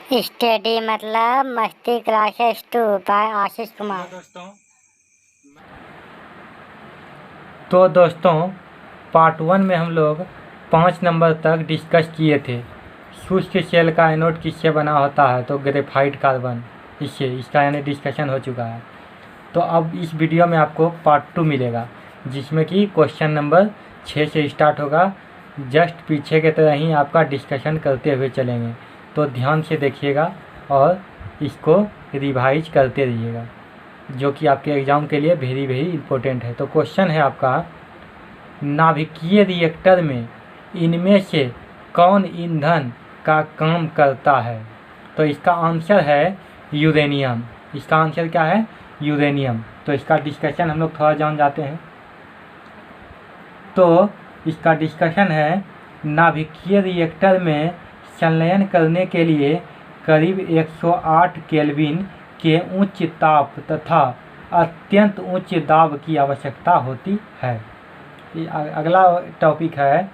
Study मतलब मस्ती classes 2 bye Ashish Kumar. दोस्तों पार्ट 1 में हम लोग 5 नंबर तक डिस्कस किए थे। शुष्क सेल का एनोड किससे बना होता है? तो ग्रेफाइट कार्बन, इसका यानी डिस्कशन हो चुका है। तो अब इस वीडियो में आपको पार्ट 2 मिलेगा, जिसमें कि क्वेश्चन नंबर 6 से स्टार्ट होगा। जस्ट पीछे की तरह ही आपका डिस्कशन करते हुए चलेंगे, तो ध्यान से देखिएगा और इसको रिवाइज करते रहिएगा, जो कि आपके एग्ज़ाम के लिए वेरी वेरी इम्पोर्टेंट है। तो क्वेश्चन है आपका, नाभिकीय रिएक्टर में इनमें से कौन ईंधन का काम करता है? तो इसका आंसर है यूरेनियम। इसका आंसर क्या है? यूरेनियम। तो इसका डिस्कशन हम लोग थोड़ा जान जाते हैं। तो इसका डिस्कशन है, नाभिकीय रिएक्टर में संलयन करने के लिए करीब 108 केल्विन के उच्च ताप तथा अत्यंत उच्च दाब की आवश्यकता होती है। अगला टॉपिक है,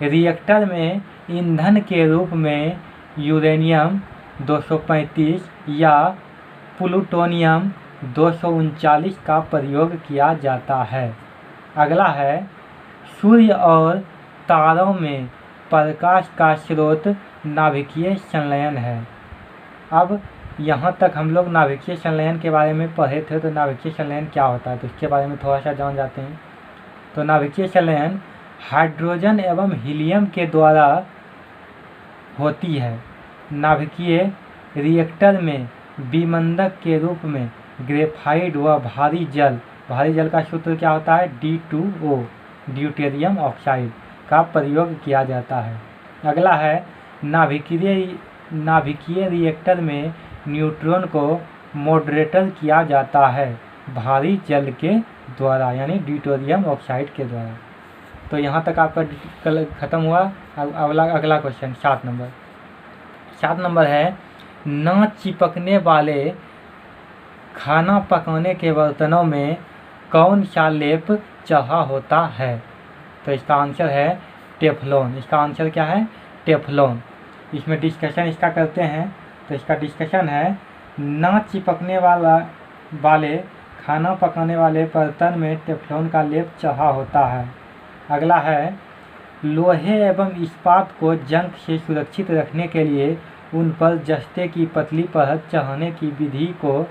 रिएक्टर में ईंधन के रूप में यूरेनियम 235 या प्लूटोनियम 239 का प्रयोग किया जाता है। अगला है, सूर्य और तारों में प्रकाश का स्रोत नाभिकीय संलयन है। अब यहाँ तक हम लोग नाभिकीय संलयन के बारे में पढ़े थे, तो नाभिकीय संलयन क्या होता है तो इसके बारे में थोड़ा सा जान जाते हैं। तो नाभिकीय संलयन हाइड्रोजन एवं हीलियम के द्वारा होती है। नाभिकीय रिएक्टर में विमंदक के रूप में ग्रेफाइट व भारी जल का सूत्र क्या होता है? D2O, ड्यूटेरियम ऑक्साइड का प्रयोग किया जाता है। अगला है, नाभिकीय रिएक्टर में न्यूट्रॉन को मॉडरेटर किया जाता है भारी जल के द्वारा, यानी ड्यूटेरियम ऑक्साइड के द्वारा। तो यहाँ तक आपका खत्म हुआ। अगला क्वेश्चन 7 नंबर है, न चिपकने वाले खाना पकाने के बर्तनों में कौन सा लेप चढ़ा होता है? तो इसका आंसर है टेफ्लॉन। इसका आंसर क्या है? टेफ्लॉन। इसमें डिस्कशन इसका करते हैं। तो इसका डिस्कशन है, ना चिपकने वाले खाना पकाने वाले बर्तन में टेफ्लॉन का लेप चढ़ा होता है। अगला है, लोहे एवं इस्पात को जंग से सुरक्षित रखने के लिए उन पर जस्ते की पतली परत चढ़ाने की विधि को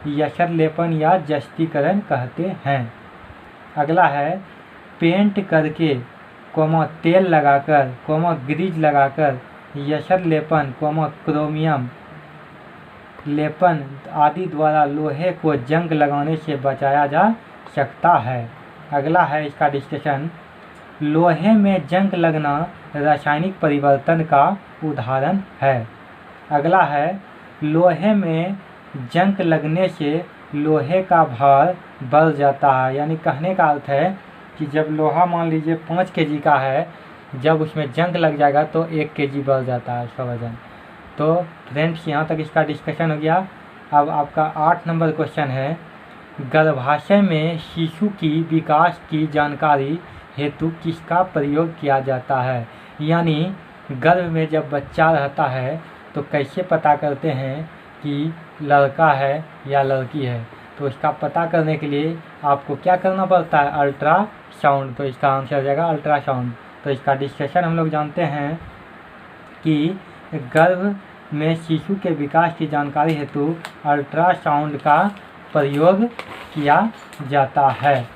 यशर लेपन या जस्तीकरण कहते हैं। अगला है, पेंट करके तेल लगाकर ग्रीज लगाकर यशर लेपन क्रोमियम लेपन आदि द्वारा लोहे को जंग लगाने से बचाया जा सकता है। अगला है इसका डिस्कशन, लोहे में जंग लगना रासायनिक परिवर्तन का उदाहरण है। अगला है, लोहे में जंग लगने से लोहे का भार बढ़ जाता है। यानी कहने का अर्थ है कि जब लोहा मान लीजिए 5 kg का है, जब उसमें जंग लग जाएगा तो 1 kg बढ़ जाता है उसका वजन। तो फ्रेंड्स, यहाँ तक इसका डिस्कशन हो गया। अब आपका 8 नंबर क्वेश्चन है, गर्भाशय में शिशु की विकास की जानकारी हेतु किसका प्रयोग किया जाता है? यानी गर्भ में जब बच्चा रहता है तो कैसे पता करते हैं कि लड़का है या लड़की है? तो इसका पता करने के लिए आपको क्या करना पड़ता है? अल्ट्रासाउंड। तो इसका आंसर हो जाएगा अल्ट्रासाउंड। तो इसका डिस्कशन हम लोग जानते हैं कि गर्भ में शिशु के विकास की जानकारी हेतु अल्ट्रासाउंड का प्रयोग किया जाता है।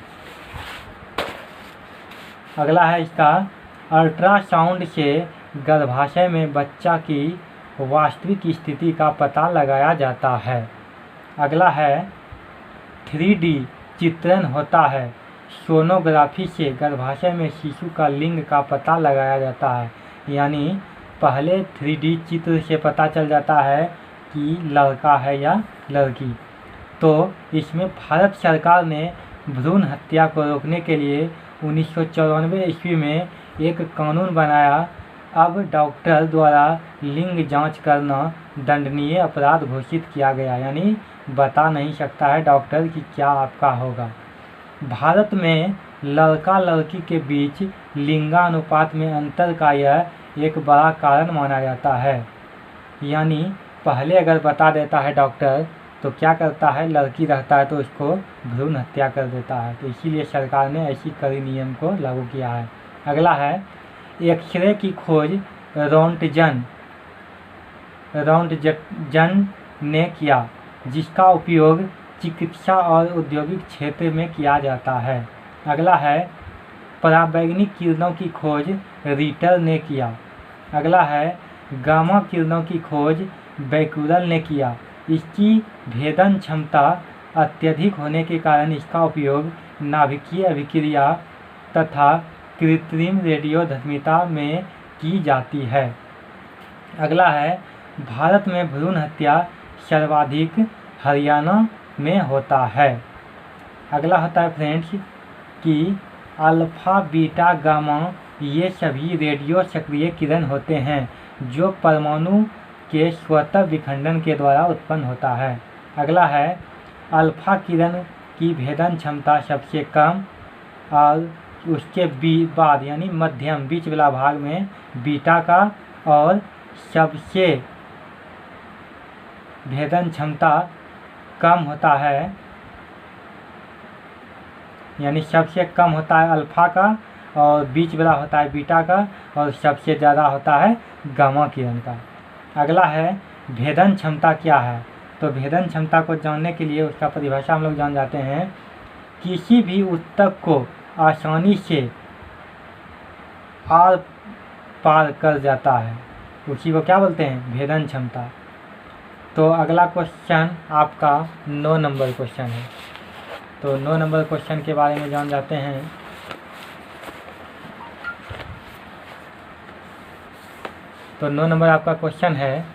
अगला है इसका, अल्ट्रासाउंड से गर्भाशय में बच्चा की वास्तविक स्थिति का पता लगाया जाता है। अगला है, 3D चित्रण होता है। सोनोग्राफी से गर्भाशय में शिशु का लिंग का पता लगाया जाता है। यानी पहले 3D चित्र से पता चल जाता है कि लड़का है या लड़की। तो इसमें भारत सरकार ने भ्रूण हत्या को रोकने के लिए 1994 ईस्वी में एक कानून बनाया। अब डॉक्टर द्वारा लिंग जांच करना दंडनीय अपराध घोषित किया गया। यानी बता नहीं सकता है डॉक्टर कि क्या आपका होगा। भारत में लड़का लड़की के बीच लिंगानुपात में अंतर का यह एक बड़ा कारण माना जाता है। यानी पहले अगर बता देता है डॉक्टर तो क्या करता है, लड़की रहता है तो उसको भ्रूण हत्या कर देता है। तो इसीलिए सरकार ने ऐसी कड़ी नियम को लागू किया है। अगला है एक्सरे की खोज रोंटजन ने किया, जिसका उपयोग चिकित्सा और औद्योगिक क्षेत्र में किया जाता है। अगला है पराबैंगनी किरणों की खोज रीटर ने किया। अगला है गामा किरणों की खोज बैकुरल ने किया। इसकी भेदन क्षमता अत्यधिक होने के कारण इसका उपयोग नाभिकीय अभिक्रिया तथा कृत्रिम रेडियोधर्मिता में की जाती है। अगला है भारत में भ्रूण हत्या सर्वाधिक हरियाणा में होता है। अगला होता है फ्रेंड्स कि अल्फा बीटा गामा ये सभी रेडियो सक्रिय किरण होते हैं जो परमाणु के स्वतः विखंडन के द्वारा उत्पन्न होता है। अगला है अल्फा किरण की भेदन क्षमता सबसे कम और उसके बाद यानी मध्यम बीच वाला भाग में बीटा का और सबसे भेदन क्षमता कम होता है, यानी सबसे कम होता है अल्फा का और बीच वाला होता है बीटा का और सबसे ज़्यादा होता है गामा किरण का। अगला है भेदन क्षमता क्या है। तो भेदन क्षमता को जानने के लिए उसका परिभाषा हम लोग जान जाते हैं। किसी भी ऊतक को आसानी से आर पार कर जाता है, उसी को क्या बोलते हैं, भेदन क्षमता। तो अगला क्वेश्चन आपका 9 नंबर क्वेश्चन है। तो 9 नंबर क्वेश्चन के बारे में जान जाते हैं। तो 9 नंबर आपका क्वेश्चन है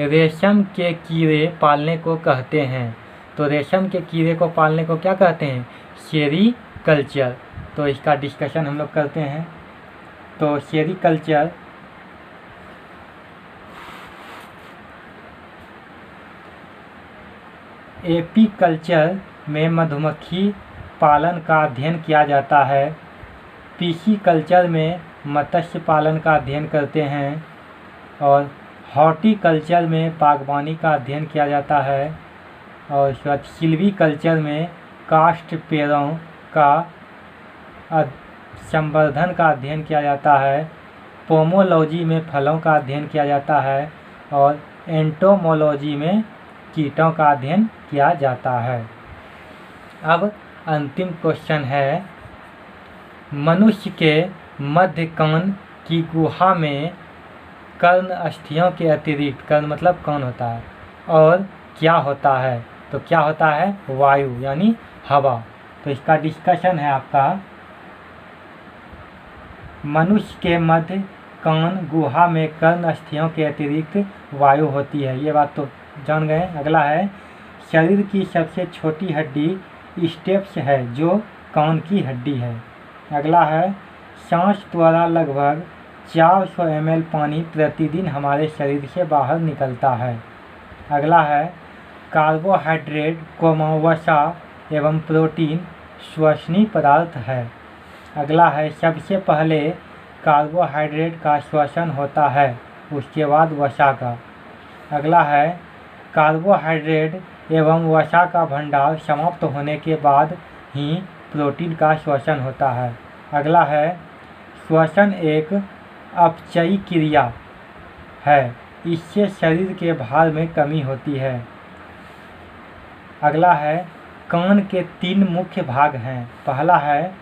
रेशम के कीड़े पालने को कहते हैं। तो रेशम के कीड़े को पालने को क्या कहते हैं, सेरीकल्चर। तो इसका डिस्कशन हम लोग करते हैं। तो सेरीकल्चर एपीकल्चर में मधुमक्खी पालन का अध्ययन किया जाता है। पीसीकल्चर में मत्स्य पालन का अध्ययन करते हैं और हॉर्टिकल्चर में बागवानी का अध्ययन किया जाता है। और उसके बाद सिल्वीकल्चर में काष्ठ पेड़ों का संवर्धन का अध्ययन किया जाता है। पोमोलॉजी में फलों का अध्ययन किया जाता है और एंटोमोलॉजी में कीटों का अध्ययन किया जाता है। अब अंतिम क्वेश्चन है मनुष्य के मध्य कान की गुहा में कर्ण अस्थियों के अतिरिक्त, कर्ण मतलब कान होता है, और क्या होता है। तो क्या होता है, वायु यानी हवा। तो इसका डिस्कशन है आपका मनुष्य के मध्य कान गुहा में कर्ण अस्थियों के अतिरिक्त वायु होती है। ये बात तो जान गए। अगला है शरीर की सबसे छोटी हड्डी स्टेप्स है जो कान की हड्डी है। अगला है सांस द्वारा लगभग 400 ml पानी प्रतिदिन हमारे शरीर से बाहर निकलता है। अगला है कार्बोहाइड्रेट वसा एवं प्रोटीन श्वसनीय पदार्थ है। अगला है सबसे पहले कार्बोहाइड्रेट का श्वसन होता है, उसके बाद वसा का। अगला है कार्बोहाइड्रेट एवं वसा का भंडार समाप्त होने के बाद ही प्रोटीन का श्वसन होता है। अगला है श्वसन एक अपचयी क्रिया है, इससे शरीर के भार में कमी होती है। अगला है कान के 3 मुख्य भाग हैं। पहला है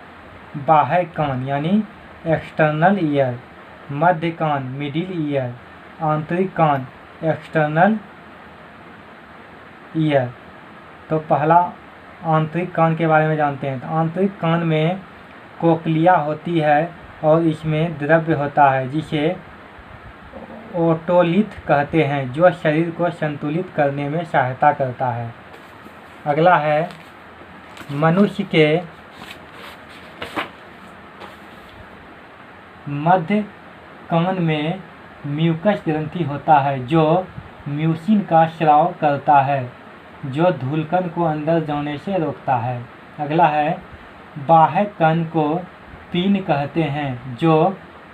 बाह्य कान यानी एक्सटर्नल ईयर, मध्य कान मिडिल ईयर, आंतरिक कान एक्सटर्नल ईयर। तो पहला आंतरिक कान के बारे में जानते हैं। तो आंतरिक कान में कोक्लिया होती है और इसमें द्रव्य होता है जिसे ओटोलिथ कहते हैं, जो शरीर को संतुलित करने में सहायता करता है। अगला है मनुष्य के मध्य कान में म्यूकस ग्रंथि होता है जो म्यूसिन का स्राव करता है, जो धूलकण को अंदर जाने से रोकता है। अगला है बाह्य कान को पिन कहते हैं जो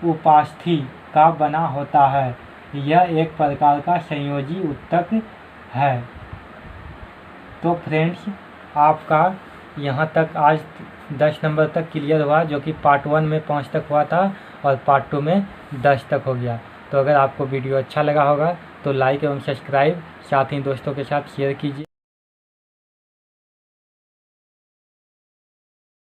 उपास्थि का बना होता है। यह एक प्रकार का संयोजी ऊतक है। तो फ्रेंड्स, आपका यहाँ तक आज 10 नंबर तक क्लियर हुआ, जो कि पार्ट 1 में 5 तक हुआ था और पार्ट 2 में 10 तक हो गया। तो अगर आपको वीडियो अच्छा लगा होगा तो लाइक एवं सब्सक्राइब, साथ ही दोस्तों के साथ शेयर कीजिए।